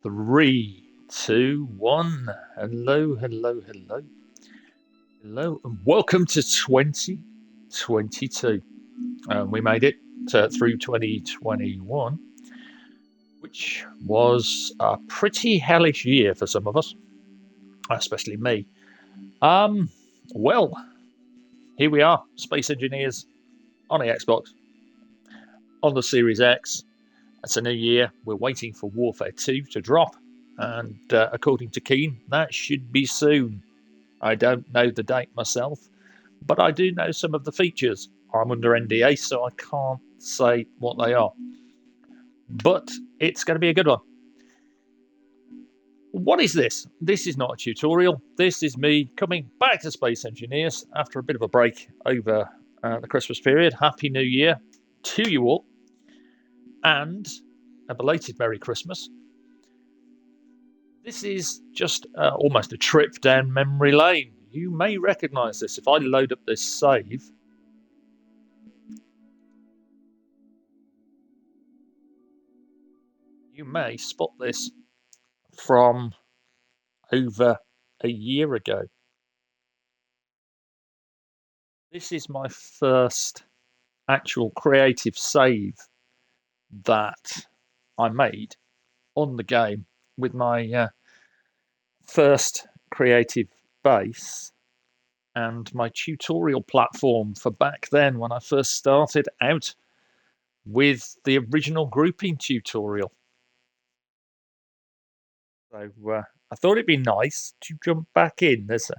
Three, two, one. Hello, hello, hello. Hello, and welcome to 2022. We made it through 2021, which was a pretty hellish year for some of us, especially me. Um, well, here we are, Space Engineers on the Xbox, on the Series X. It's a new year. We're waiting for Warfare 2 to drop, and according to Keen, that should be soon. I don't know the date myself, but I do know some of the features. I'm under NDA, so I can't say what they are. But it's going to be a good one. What is this? This is not a tutorial. This is me coming back to Space Engineers after a bit of a break over the Christmas period. Happy New Year to you all, and a belated Merry Christmas. This is just almost a trip down memory lane. You may recognize this if I load up this save. You may spot this from over a year ago. This is my first actual creative save that I made on the game with my first creative base and my tutorial platform for back then when I first started out with the original grouping tutorial. So I thought it'd be nice to jump back in. There's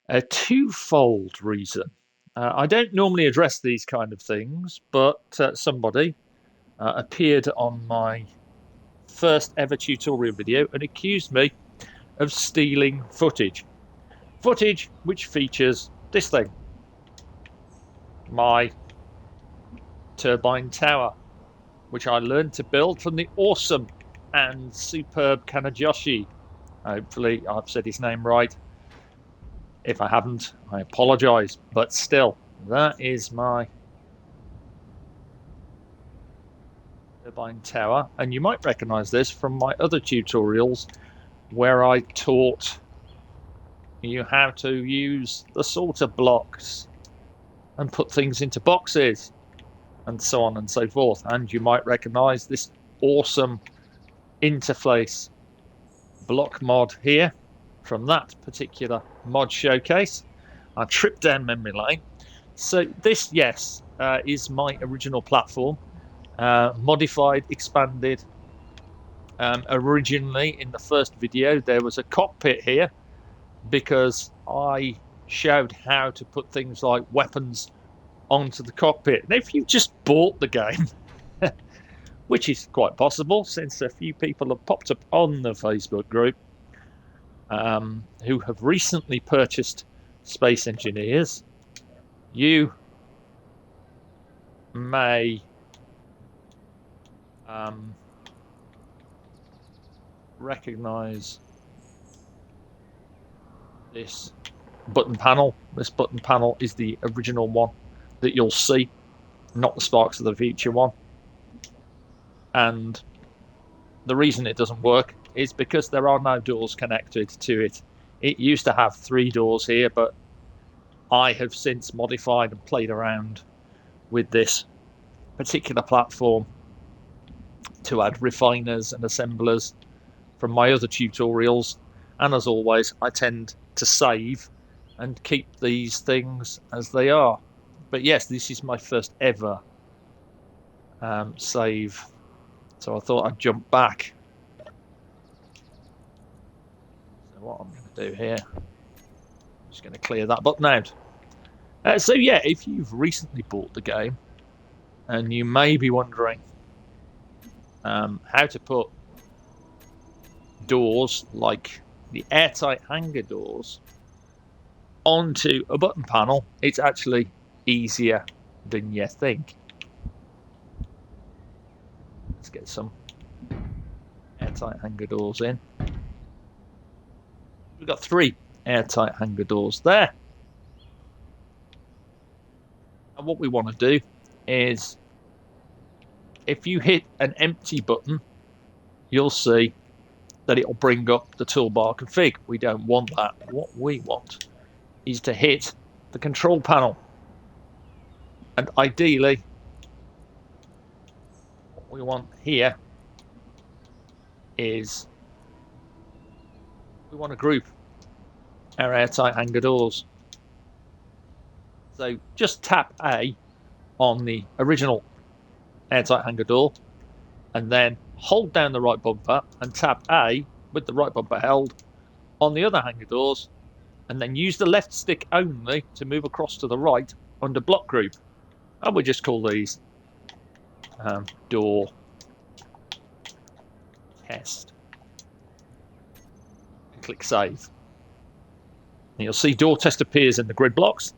a twofold reason. I don't normally address these kind of things, but somebody appeared on my first ever tutorial video and accused me of stealing footage. Footage which features this thing, my turbine tower, which I learned to build from the awesome and superb Kanajoshi. Hopefully, I've said his name right. If I haven't, I apologize. But still, that is my turbine tower. And you might recognize this from my other tutorials where I taught you how to use the sorter blocks and put things into boxes and so on and so forth. And you might recognize this awesome interface block mod here from that particular mod showcase. I tripped down memory lane. So this, yes, is my original platform, modified, expanded. Originally, in the first video, there was a cockpit here because I showed how to put things like weapons onto the cockpit. And if you just bought the game, which is quite possible since a few people have popped up on the Facebook group who have recently purchased Space Engineers, you may recognize this button panel. This button panel is the original one that you'll see, not the Sparks of the Future one. And the reason it doesn't work is because there are no doors connected to it. It used to have 3 doors here, but I have since modified and played around with this particular platform to add refiners and assemblers from my other tutorials. And as always, I tend to save and keep these things as they are. But yes, this is my first ever save. So I thought I'd jump back. So what I'm going to do here, I'm just going to clear that button out. So yeah, if you've recently bought the game and you may be wondering how to put doors like the airtight hangar doors onto a button panel, it's actually easier than you think. Let's get some airtight hangar doors in. We've got 3 airtight hangar doors there. And what we want to do is, if you hit an empty button you'll see that it'll bring up the toolbar config. We don't want that. What we want is to hit the control panel. And ideally, what we want here is we want to group our airtight hangar doors. So just tap A on the original airtight hangar door and then hold down the right bumper and tap A with the right bumper held on the other hangar doors, and then use the left stick only to move across to the right under block group. And we just call these door test. And click save. And you'll see door test appears in the grid blocks.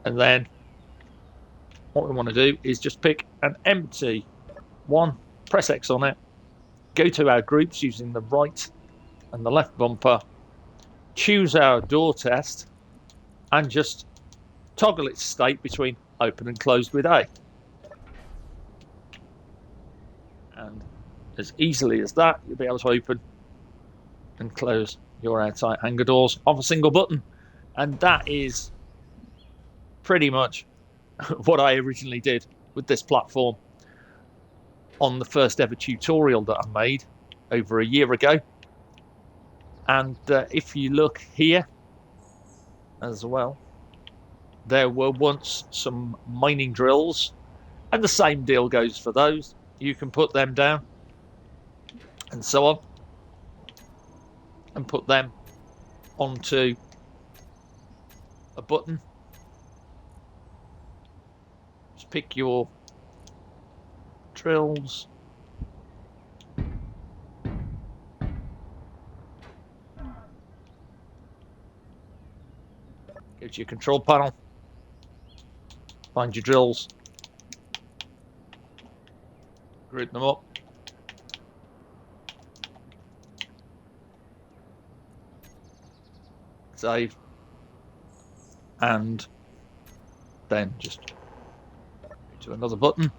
And then what we want to do is just pick an empty one, press X on it, go to our groups using the right and the left bumper, choose our door test, and just toggle its state between open and closed with A. And as easily as that, you'll be able to open and close your airtight hangar doors off a single button. And that is pretty much what I originally did with this platform on the first ever tutorial that I made over a year ago. And if you look here as well, there were once some mining drills, and the same deal goes for those. You can put them down and so on, and put them onto a button. Just pick your drills. Go to your control panel. Find your drills. Group them up. Save. And then just go to another button.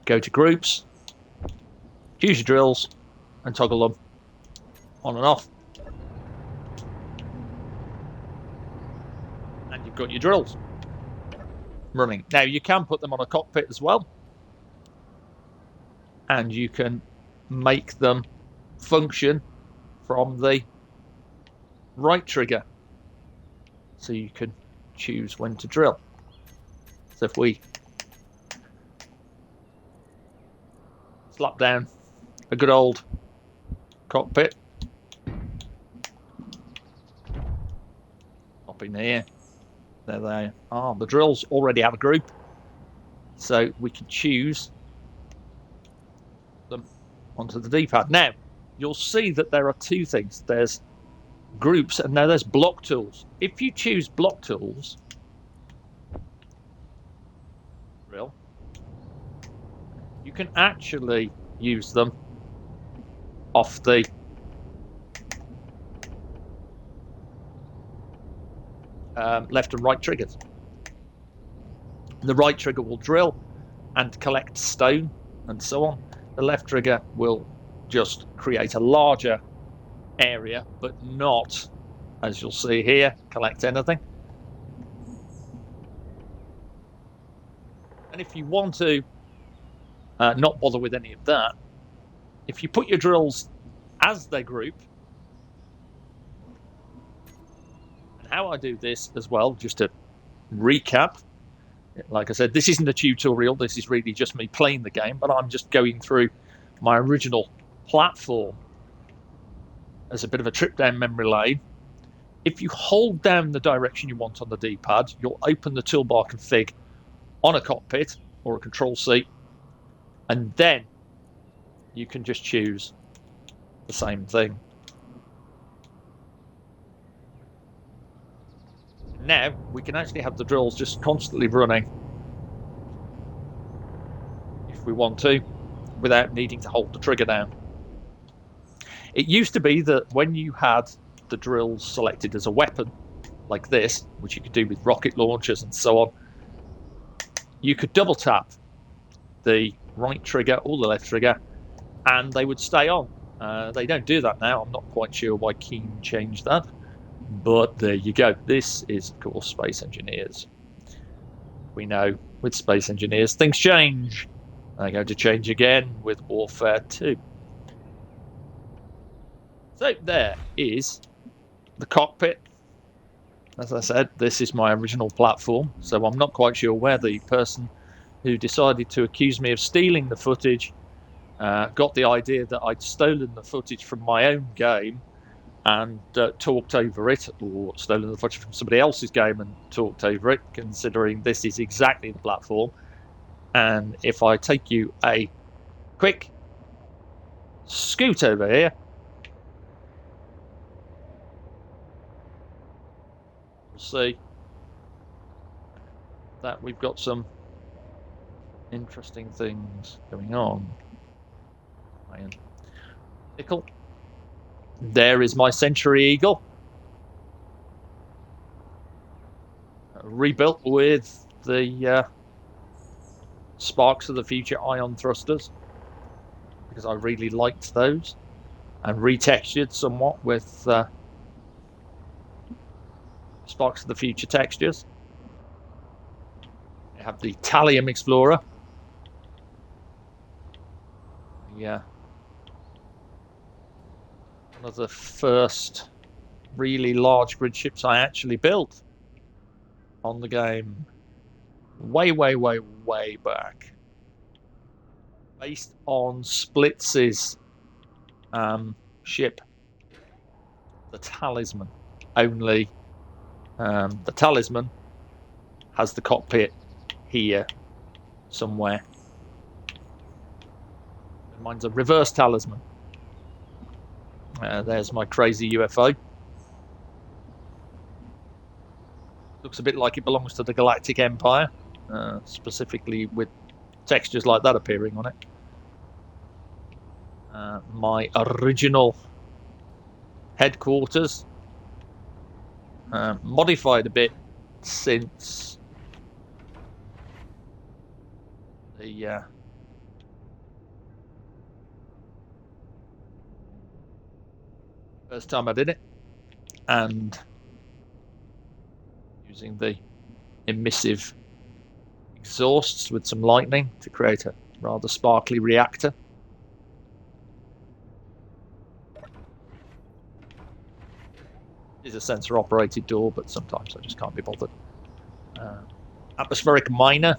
Go to groups. Choose your drills and toggle them on and off. And you've got your drills running. Now you can put them on a cockpit as well, and you can make them function from the right trigger, so you can choose when to drill. So if we slap down a good old cockpit, up in here, there they are. The drills already have a group, so we can choose them onto the D-pad. Now, you'll see that there are two things. There's groups and now there's block tools. If you choose block tools, drill, you can actually use them off the left and right triggers. The right trigger will drill and collect stone and so on. The left trigger will just create a larger area, but not, as you'll see here, collect anything. And if you want to not bother with any of that, if you put your drills as their group, and how I do this as well, just to recap, like I said, this isn't a tutorial, this is really just me playing the game, but I'm just going through my original platform as a bit of a trip down memory lane. If you hold down the direction you want on the D-pad, you'll open the toolbar config on a cockpit or a control seat, and then you can just choose the same thing. Now we can actually have the drills just constantly running if we want to, without needing to hold the trigger down. It used to be that when you had the drills selected as a weapon, like this, which you could do with rocket launchers and so on, you could double tap the right trigger or the left trigger, and they would stay on. They don't do that now. I'm not quite sure why Keen changed that, but there you go. This is, of course, Space Engineers. We know with Space Engineers things change. They're going to change again with Warfare 2. So there is the cockpit. As I said, this is my original platform, so I'm not quite sure where the person who decided to accuse me of stealing the footage got the idea that I'd stolen the footage from my own game and talked over it, or stolen the footage from somebody else's game and talked over it, considering this is exactly the platform. And if I take you a quick scoot over here, we'll see that we've got some interesting things going on. Nickel. There is my Century Eagle. Rebuilt with the Sparks of the Future ion thrusters, because I really liked those, and retextured somewhat with Sparks of the Future textures. I have the Thallium Explorer. Yeah, one of the first really large grid ships I actually built on the game, way back, based on Splitz's ship, the Talisman. Only the Talisman has the cockpit here somewhere. Mine's a reverse Talisman. There's my crazy UFO. Looks a bit like it belongs to the Galactic Empire, specifically with textures like that appearing on it. My original headquarters, modified a bit since the first time I did it, and using the emissive exhausts with some lightning to create a rather sparkly reactor. It's a sensor operated door, but sometimes I just can't be bothered. Atmospheric miner,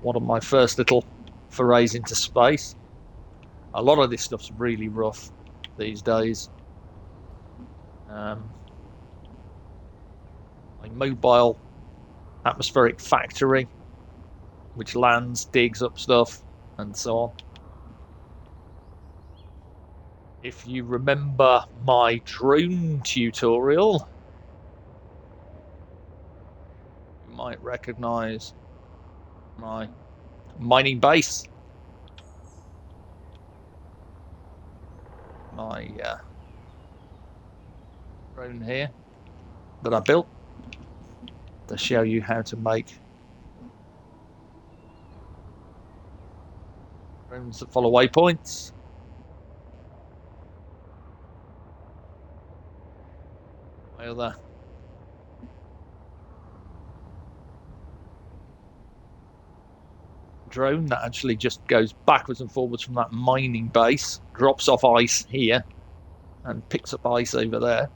one of my first little forays into space. A lot of this stuff's really rough these days. My mobile atmospheric factory, which lands, digs up stuff, and so on. If you remember my drone tutorial, you might recognize my mining base. My drone here that I built to show you how to make drones that follow waypoints. My other drone that actually just goes backwards and forwards from that mining base, drops off ice here and picks up ice over there.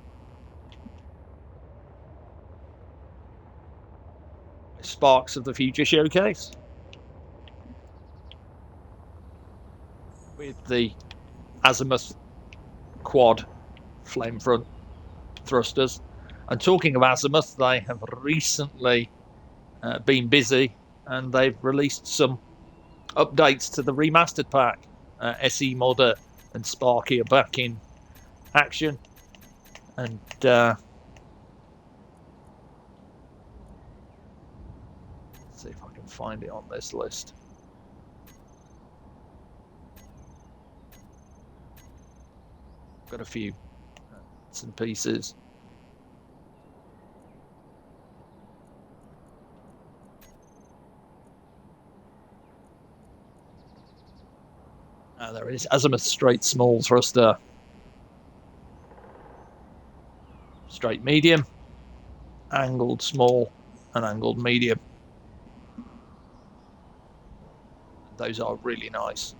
Sparks of the Future showcase with the Azimuth quad flame front thrusters. And talking of Azimuth, they have recently been busy, and they've released some updates to the remastered pack. SE Modder and Sparky are back in action, and let's see if I can find it on this list. Got a few bits and pieces. There it is, azimuth straight small thruster, straight medium, angled small, and angled medium. Those are really nice.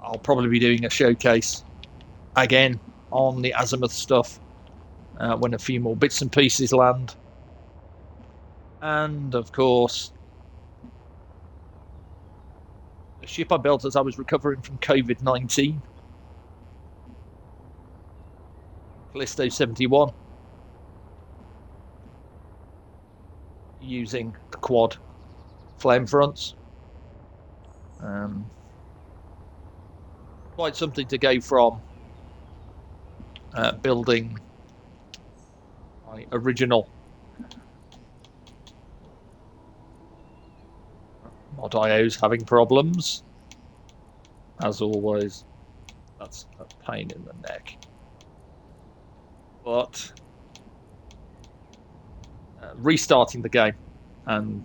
I'll probably be doing a showcase again on the azimuth stuff when a few more bits and pieces land. And of course, the ship I built as I was recovering from COVID-19, Callisto 71, using the quad flame fronts. Quite something to go from building my original Mod IO's having problems, as always. That's a pain in the neck. But restarting the game and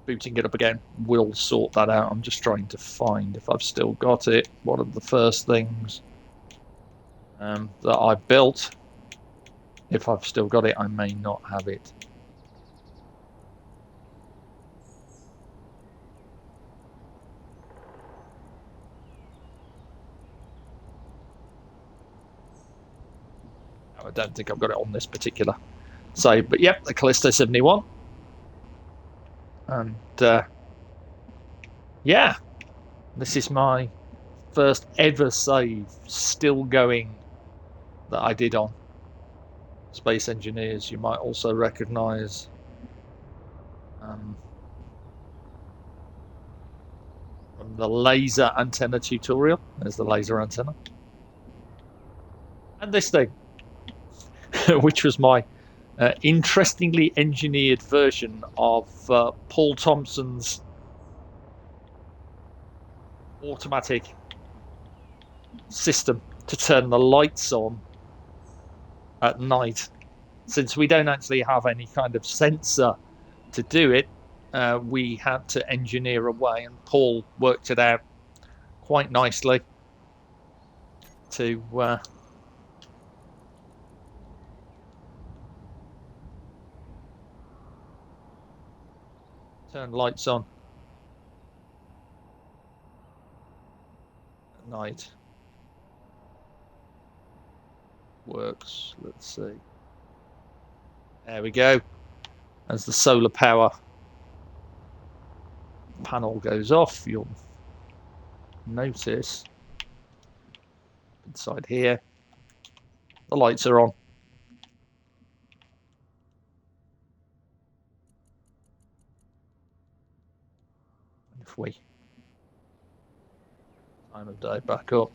booting it up again will sort that out. I'm just trying to find if I've still got it. One of the first things that I built. If I've still got it, I may not have it. I don't think I've got it on this particular save, but yep, the Callisto 71. And yeah, this is my first ever save still going that I did on Space Engineers. You might also recognize from the laser antenna tutorial. There's the laser antenna. And this thing, which was my interestingly engineered version of Paul Thompson's automatic system to turn the lights on at night. Since we don't actually have any kind of sensor to do it, we had to engineer a way, and Paul worked it out quite nicely to turn lights on at night. Works. Let's see. There we go. As the solar power panel goes off, you'll notice inside here the lights are on. If we time of day back up,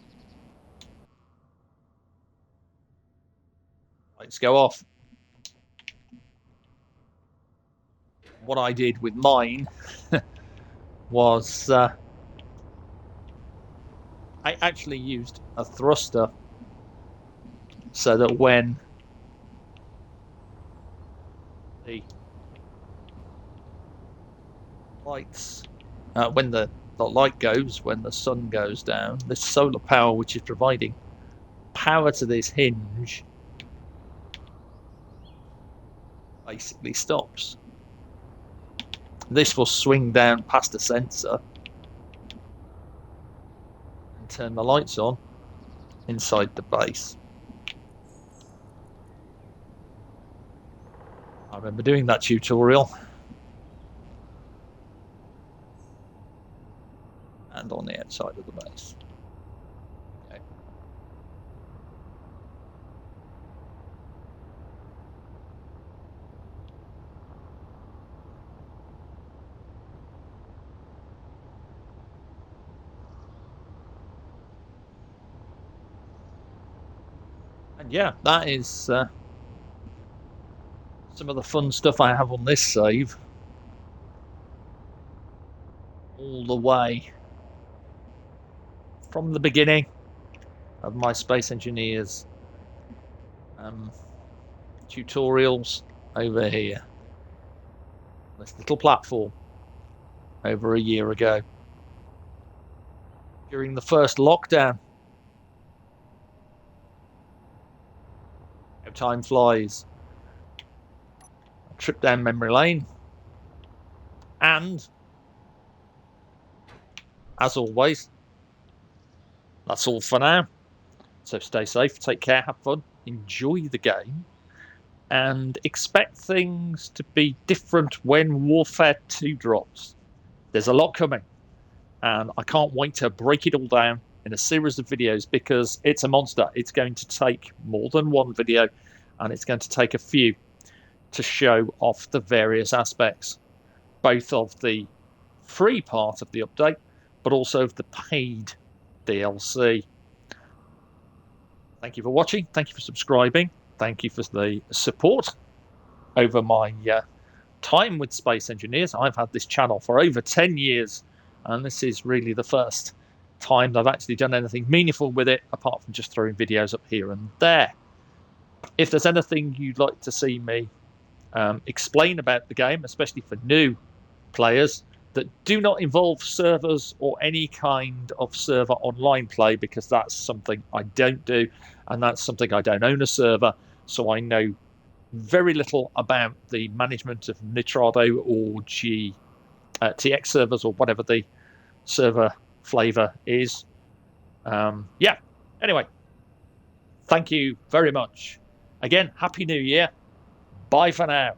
lights go off. What I did with mine was I actually used a thruster so that when the lights when the light goes, when the sun goes down, this solar power which is providing power to this hinge basically stops. This will swing down past a sensor and turn the lights on inside the base. I remember doing that tutorial. And on the outside of the base. Okay. And yeah, that is some of the fun stuff I have on this save. All the way from the beginning of my Space Engineers tutorials over here. this little platform over a year ago during the first lockdown. How time flies. A trip down memory lane. And as always, that's all for now. So stay safe, take care, have fun, enjoy the game, and expect things to be different when Warfare 2 drops. There's a lot coming, and I can't wait to break it all down in a series of videos because it's a monster. It's going to take more than one video, and it's going to take a few to show off the various aspects, both of the free part of the update, but also of the paid DLC. Thank you for watching. Thank you for subscribing. Thank you for the support over my time with Space Engineers. I've had this channel for over 10 years, and this is really the first time I've actually done anything meaningful with it, apart from just throwing videos up here and there. If there's anything you'd like to see me explain about the game, especially for new players that do not involve servers or any kind of server online play, because that's something I don't do, and that's something I don't own a server, so I know very little about the management of Nitrado or TX servers or whatever the server flavor is. Yeah, anyway, thank you very much. Again, Happy New Year. Bye for now.